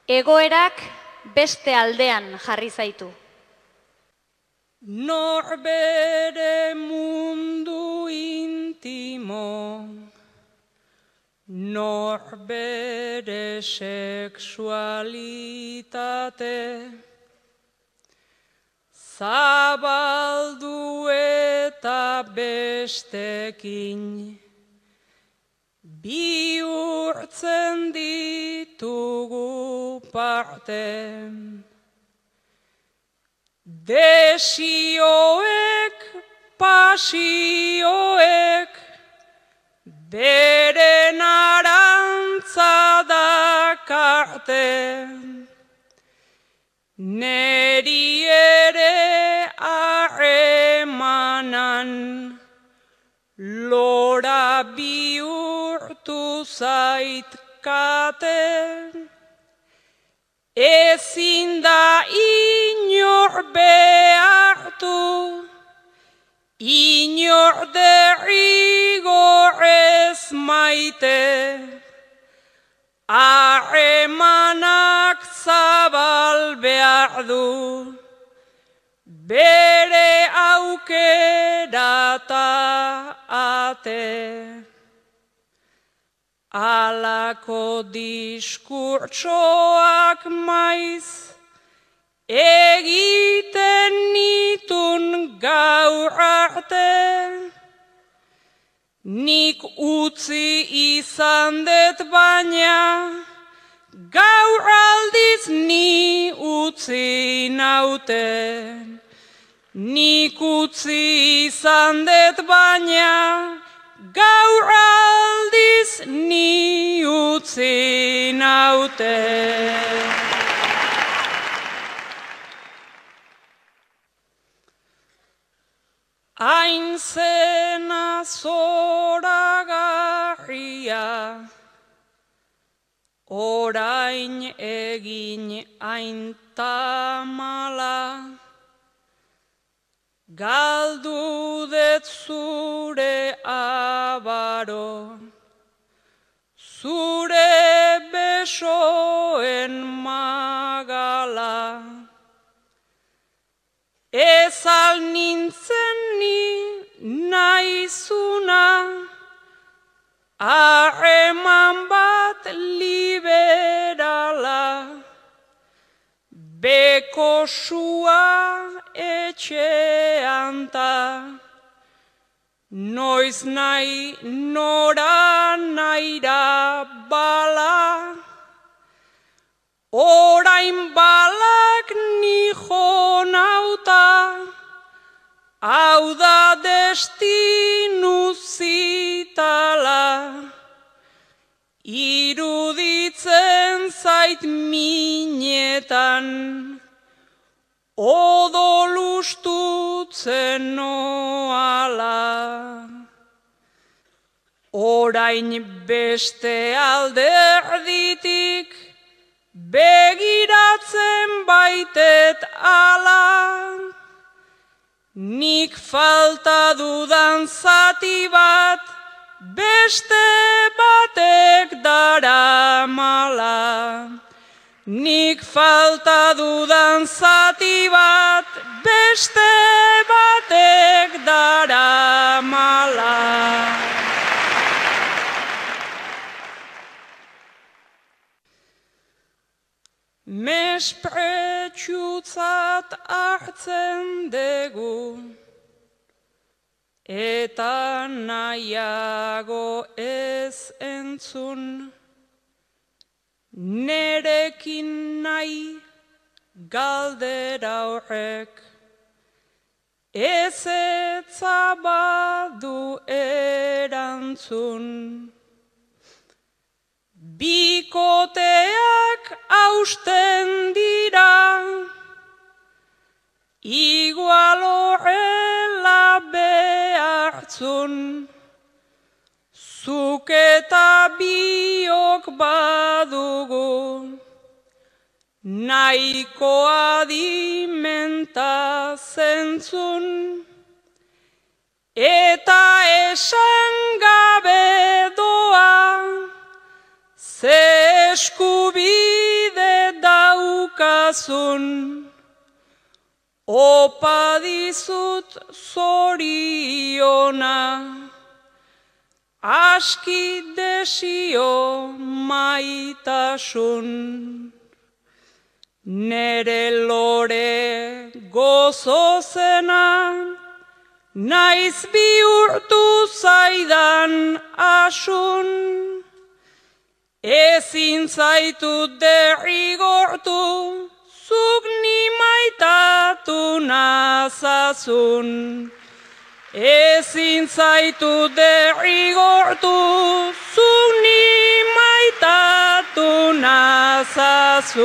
Egoerak beste aldean jarri zaitu. Norbere mundu intimo, norbere sexualitate, zabaldu eta bestekin, bihurtzen ditugu parte. Desioek, pasioek, beren arantza dakarte. Neri ere harremanan, lora bihurtu zaitkate. Ezin da inor behartu, inor derrigorrez maite, harremanak zabal behar du, bere aukerata ate. Alako diskurtsoak maiz, egiten nitun gaur arte. Nik utzi izan dut baina, gaur aldiz ni utzi nauten. Nik utzi izan dut baina, gaur aldiz ni utzi nauten. Hain zena zoragarria, orain egin hain tamala, galdu dut zure abaro, zure besoen magala. Ez al nintzen ni naizuna, harreman bat liberala, beko sua etxean ta, noiz nahi nora naira bala, orain balak nijo nauta, hau da destinu zitala, iruditzen zait minetan, odolustutzen noala. Orain beste alderditik, begiratzen baitet ala, nik falta dudan zati bat, beste batek daramala. Nik falta dudan zati bat, beste batek daramala. Mespretxutzat hartzen dugu, eta nahiago ez entzun, nerekin nahi galdera horrek, ezetza badu erantzun. Bikoteak hausten dira, igual horrela behartzun, zuk eta biok badugu, nahiko adimenta zentzun, eta esan gabe doa, ze eskubide daukazun, opa dizut zoriona, aski desio maitasun. Nere lore gozo zena, naiz bihurtu zaidan asun. Ezin zaitut derrigortu, zuk ni maitatu nazazun. Ezin zaitut derrigortu, zuk ni maitatu nazazun.